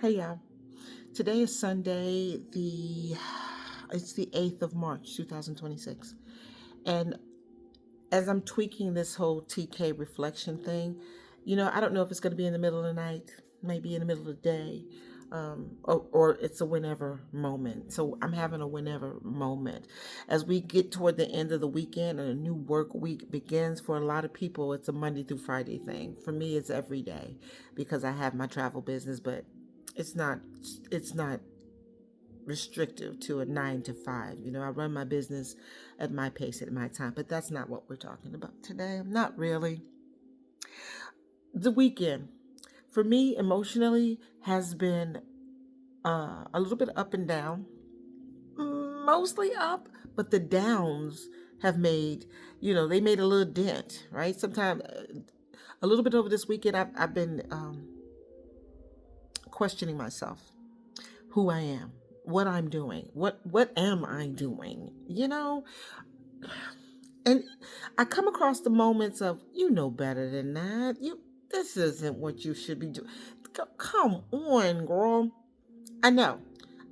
Hey y'all. Today is Sunday, it's the 8th of March, 2026. And as I'm tweaking this whole TK reflection thing, I don't know if it's going to be in the middle of the night, maybe in the middle of the day, or it's a whenever moment. So I'm having a whenever moment. As we get toward the end of the weekend and a new work week begins, for a lot of people, it's a Monday through Friday thing. For me, it's every day because I have my travel business, but it's not it's not restrictive to a 9 to 5. I run my business at my pace, at my time, but that's not what we're talking about today. Not really. The weekend for me emotionally has been a little bit up and down, mostly up, but the downs have made, they made a little dent, right? Sometimes a little bit over this weekend, I've been questioning myself, who I am, what I'm doing, what am I doing, and I come across the moments of, better than that. This isn't what you should be doing. Come on, girl. I know.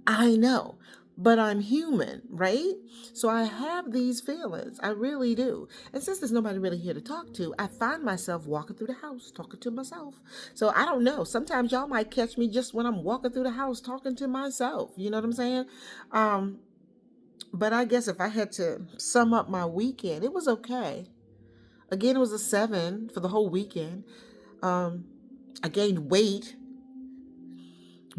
I know. But I'm human, right? So I have these feelings. I really do. And since there's nobody really here to talk to, I find myself walking through the house talking to myself. So I don't know. Sometimes y'all might catch me just when I'm walking through the house talking to myself. You know what I'm saying? Um, but I guess if I had to sum up my weekend, it was okay. Again, it was a 7 for the whole weekend. Um, I gained weight,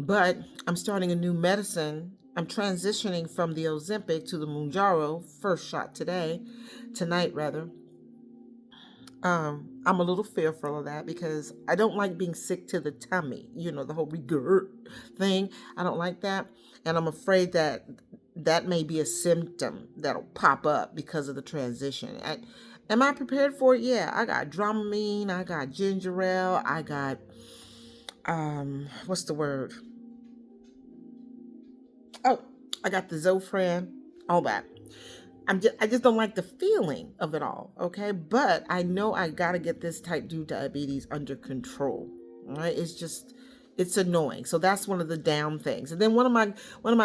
but I'm starting a new medicine. I'm transitioning from the Ozempic to the Mounjaro, first shot tonight rather. I'm a little fearful of that because I don't like being sick to the tummy, the whole regurg thing. I don't like that. And I'm afraid that that may be a symptom that'll pop up because of the transition. Am I prepared for it? Yeah, I got Dramamine, I got ginger ale, I got, what's the word? Oh, I got the Zofran, all that. I just don't like the feeling of it all, okay? But I know I gotta get this type 2 diabetes under control. All right, it's annoying. So that's one of the down things. And then one of my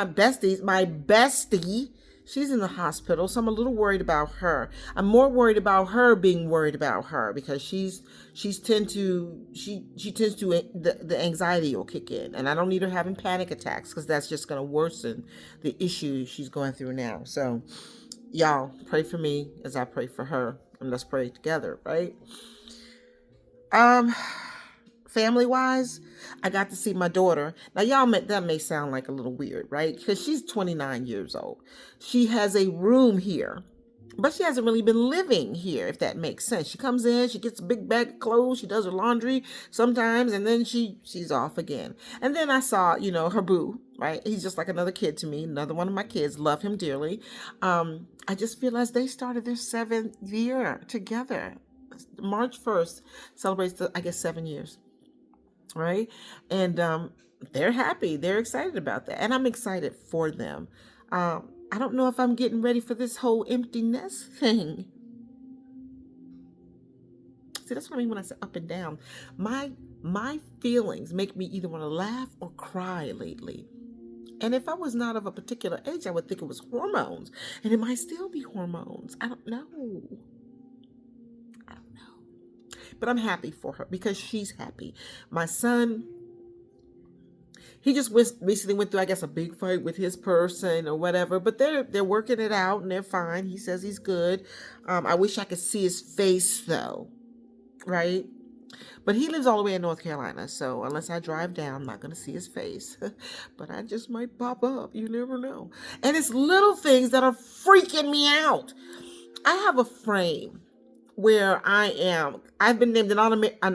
besties, my bestie, she's in the hospital, so I'm a little worried about her. I'm more worried about her being worried about her because she tends to the anxiety will kick in, and I don't need her having panic attacks because that's just going to worsen the issue she's going through now. So y'all pray for me as I pray for her, and let's pray together, right? Um, Family wise, I got to see my daughter. Now, that may sound like a little weird, right? Because she's 29 years old. She has a room here, but she hasn't really been living here, if that makes sense. She comes in, she gets a big bag of clothes, she does her laundry sometimes, and then she's off again. And then I saw, her boo, right? He's just like another kid to me, another one of my kids, love him dearly. I just realized they started their 7th year together. March 1st celebrates I guess 7 years, right? And they're happy, they're excited about that, and I'm excited for them. I don't know if I'm getting ready for this whole emptiness thing. See, that's what I mean when I say up and down. My feelings make me either want to laugh or cry lately. And if I was not of a particular age, I would think it was hormones, and it might still be hormones. I don't know. But I'm happy for her because she's happy. My son, he just recently went through, I guess, a big fight with his person or whatever. But they're working it out and they're fine. He says he's good. I wish I could see his face though, right? But he lives all the way in North Carolina, so unless I drive down, I'm not going to see his face. But I just might pop up. You never know. And it's little things that are freaking me out. I have a frame where I've been named an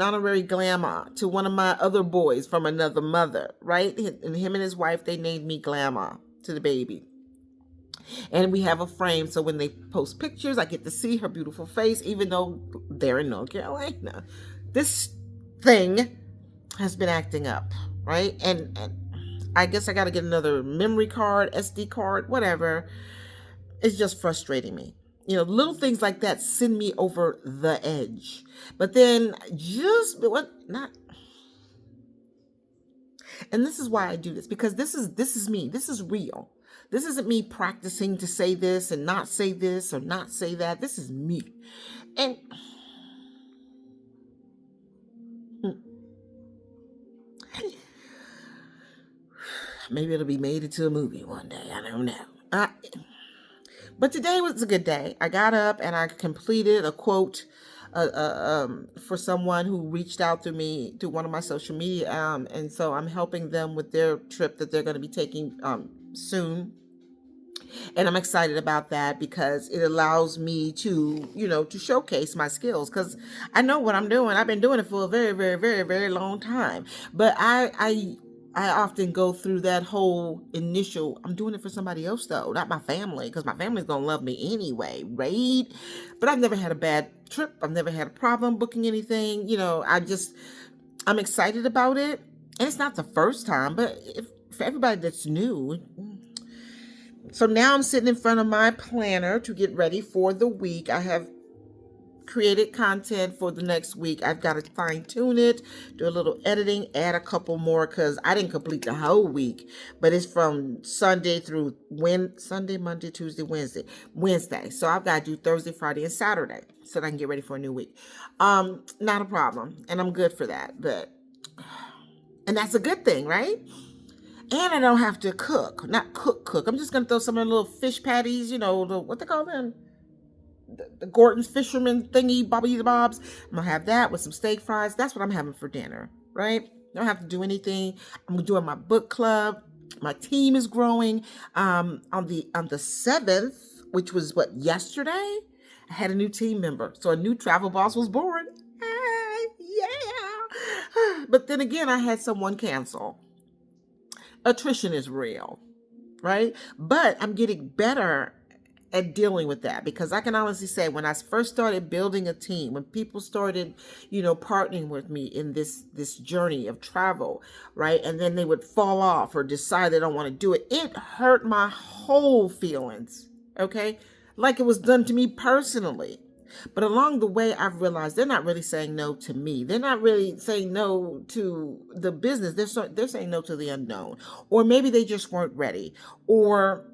honorary grandma to one of my other boys from another mother, right? And him and his wife, they named me grandma to the baby. And we have a frame, so when they post pictures, I get to see her beautiful face, even though they're in North Carolina. This thing has been acting up, right? And I guess I got to get another memory card, SD card, whatever. It's just frustrating me. Little things like that send me over the edge. But then just what not And this is why I do this, because this is me. This is real. This isn't me practicing to say this and not say this or not say that. This is me. And maybe it'll be made into a movie one day. I don't know. But today was a good day. I got up and I completed a quote for someone who reached out to me through one of my social media. And so I'm helping them with their trip that they're going to be taking soon. And I'm excited about that because it allows me to, to showcase my skills, because I know what I'm doing. I've been doing it for a very, very, very, very long time. But I often go through that whole initial, I'm doing it for somebody else though, not my family, because my family's going to love me anyway, right? But I've never had a bad trip. I've never had a problem booking anything. I'm excited about it. And it's not the first time, but for everybody that's new. So now I'm sitting in front of my planner to get ready for the week. I have created content for the next week. I've got to fine tune it, do a little editing, add a couple more, because I didn't complete the whole week, but it's from Sunday through Sunday, Monday, Tuesday, Wednesday. So I've got to do Thursday, Friday, and Saturday so that I can get ready for a new week. Not a problem. And I'm good for that. And that's a good thing, right? And I don't have to cook. Not cook. I'm just going to throw some of the little fish patties, what they call them? The Gordon's Fisherman thingy, Bobby the Bobs. I'm going to have that with some steak fries. That's what I'm having for dinner, right? I don't have to do anything. I'm doing my book club. My team is growing. On the 7th, which was yesterday, I had a new team member. So a new travel boss was born. Yeah. But then again, I had someone cancel. Attrition is real, right? But I'm getting better at dealing with that, because I can honestly say when I first started building a team, when people started, partnering with me in this journey of travel, right? And then they would fall off or decide they don't want to do it. It hurt my whole feelings, okay? Like it was done to me personally. But along the way, I've realized they're not really saying no to me. They're not really saying no to the business. They're saying no to the unknown. Or maybe they just weren't ready. Or,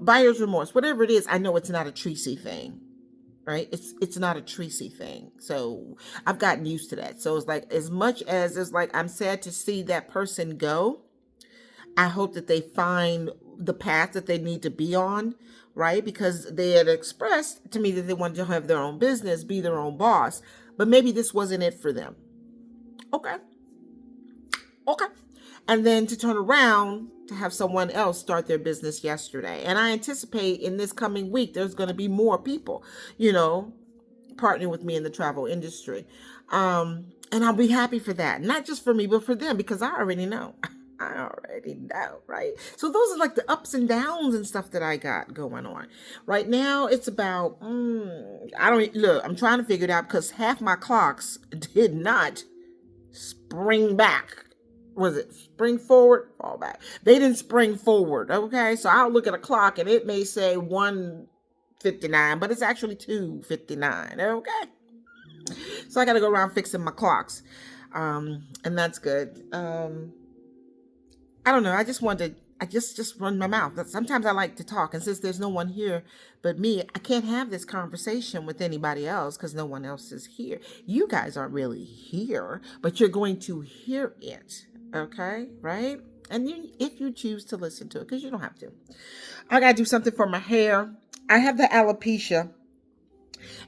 buyer's remorse. Whatever it is, I know it's not a Tracy thing, right? It's not a Tracy thing. So I've gotten used to that. So it's like, as much as it's like I'm sad to see that person go, I hope that they find the path that they need to be on, right? Because they had expressed to me that they wanted to have their own business, be their own boss, but maybe this wasn't it for them. Okay. And then to turn around to have someone else start their business yesterday. And I anticipate in this coming week, there's going to be more people, partnering with me in the travel industry. And I'll be happy for that. Not just for me, but for them, because I already know. Right? So those are like the ups and downs and stuff that I got going on. Right now, it's about, I'm trying to figure it out, because half my clocks did not spring back. Was it spring forward, fall back? They didn't spring forward, okay? So I'll look at a clock and it may say 1:59, but it's actually 2:59, okay? So I got to go around fixing my clocks, and that's good. I don't know. I just run my mouth. Sometimes I like to talk, and since there's no one here but me, I can't have this conversation with anybody else because no one else is here. You guys aren't really here, but you're going to hear it, okay? Right? And if you choose to listen to it, because you don't have to. I gotta do something for my hair. I have the alopecia.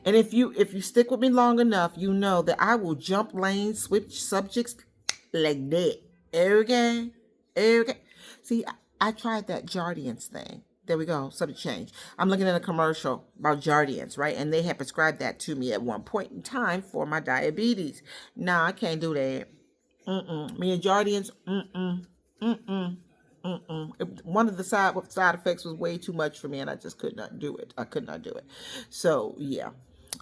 And if you stick with me long enough, you know that I will jump lanes, switch subjects like that. Okay? See, I tried that Jardiance thing. There we go. Subject change. I'm looking at a commercial about Jardiance, right? And they had prescribed that to me at one point in time for my diabetes. Nah, I can't do that. Me and Jardiance, one of the side effects was way too much for me, and I just could not do it. So yeah,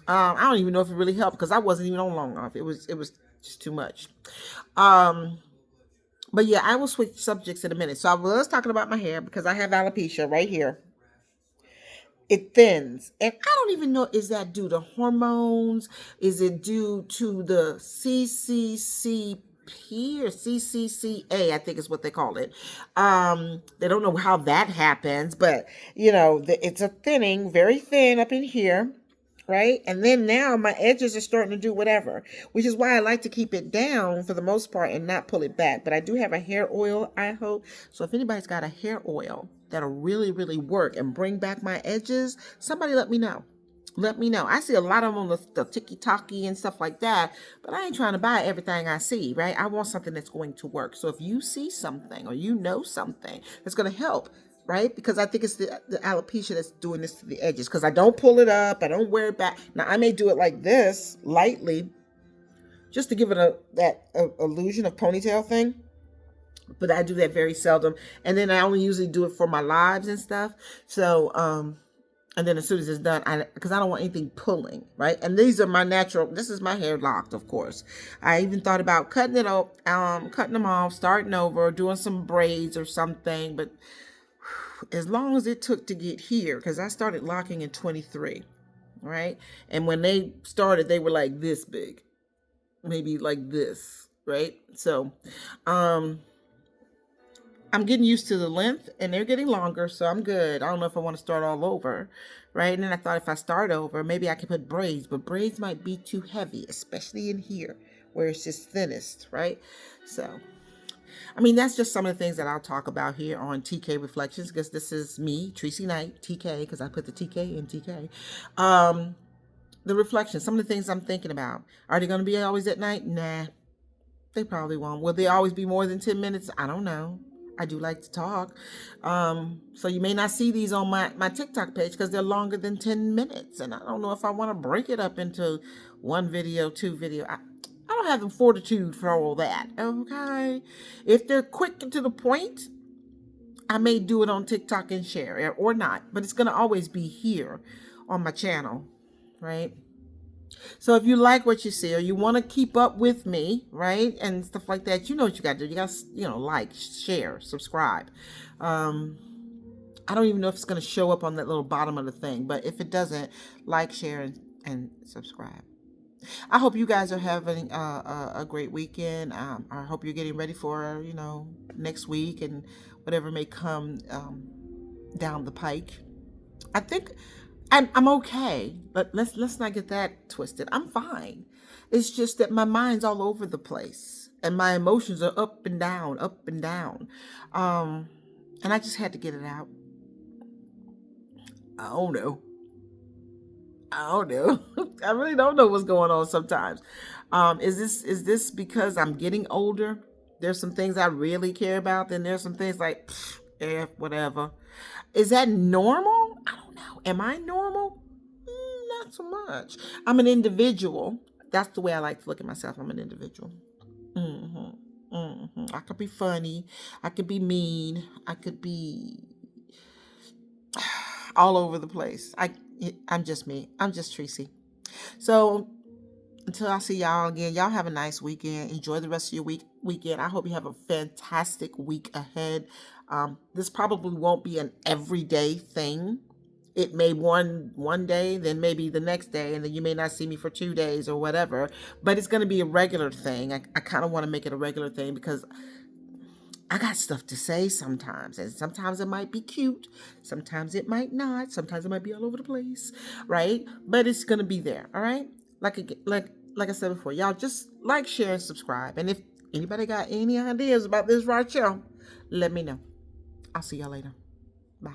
I don't even know if it really helped, because I wasn't even on long enough. It was just too much. But yeah, I will switch subjects in a minute. So I was talking about my hair because I have alopecia right here. It thins. And I don't even know, is that due to hormones? Is it due to the CCCP or CCCA, I think is what they call it. They don't know how that happens, but it's a thinning, very thin up in here, right? And then now my edges are starting to do whatever, which is why I like to keep it down for the most part and not pull it back. But I do have a hair oil, I hope. So if anybody's got a hair oil that'll really, really work and bring back my edges, somebody let me know. Let me know. I see a lot of them on the TikTok and stuff like that, but I ain't trying to buy everything I see, right? I want something that's going to work. So if you see something or something that's going to help, right? Because I think it's the alopecia that's doing this to the edges, because I don't pull it up. I don't wear it back. Now, I may do it like this, lightly, just to give it that illusion of ponytail thing. But I do that very seldom. And then I only usually do it for my lives and stuff. So, and then as soon as it's done, because I don't want anything pulling, right? And these are my natural, this is my hair locked, of course. I even thought about cutting them off, starting over, doing some braids or something. But as long as it took to get here, because I started locking in 23, right? And when they started, they were like this big, maybe like this, right? So, I'm getting used to the length and they're getting longer, so I'm good. I don't know if I want to start all over, right? And then I thought if I start over, maybe I could put braids, but braids might be too heavy, especially in here where it's just thinnest, right? So, I mean, that's just some of the things that I'll talk about here on TK Reflections, because this is me, Tracy Knight, TK, because I put the TK in TK. The reflections, some of the things I'm thinking about. Are they going to be always at night? Nah, they probably won't. Will they always be more than 10 minutes? I don't know. I do like to talk. So you may not see these on my TikTok page because they're longer than 10 minutes. And I don't know if I want to break it up into one video, two video. I don't have the fortitude for all that. Okay. If they're quick and to the point, I may do it on TikTok and share or not. But it's going to always be here on my channel. Right? So if you like what you see or you want to keep up with me, right, and stuff like that, you know what you got to do. You got to, like, share, subscribe. I don't even know if it's going to show up on that little bottom of the thing, but if it doesn't, like, share, and subscribe. I hope you guys are having a great weekend. I hope you're getting ready for, next week and whatever may come down the pike. I think I'm okay, but let's not get that twisted. I'm fine. It's just that my mind's all over the place and my emotions are up and down, up and down. And I just had to get it out. I don't know. I really don't know what's going on sometimes. Is this because I'm getting older? There's some things I really care about. Then there's some things like, whatever. Is that normal? I don't know. Am I normal? Not so much. I'm an individual. That's the way I like to look at myself. I'm an individual. I could be funny. I could be mean. I could be all over the place. I'm just me. I'm just Tracy. So until I see y'all again, y'all have a nice weekend. Enjoy the rest of your weekend. I hope you have a fantastic week ahead. This probably won't be an everyday thing. It may one day, then maybe the next day, and then you may not see me for 2 days or whatever. But it's going to be a regular thing. I kind of want to make it a regular thing because I got stuff to say sometimes, and sometimes it might be cute, sometimes it might not, sometimes it might be all over the place, right? But it's gonna be there, all right? Like I said before, y'all just like, share, and subscribe. And if anybody got any ideas about this right here, let me know. I'll see y'all later. Bye.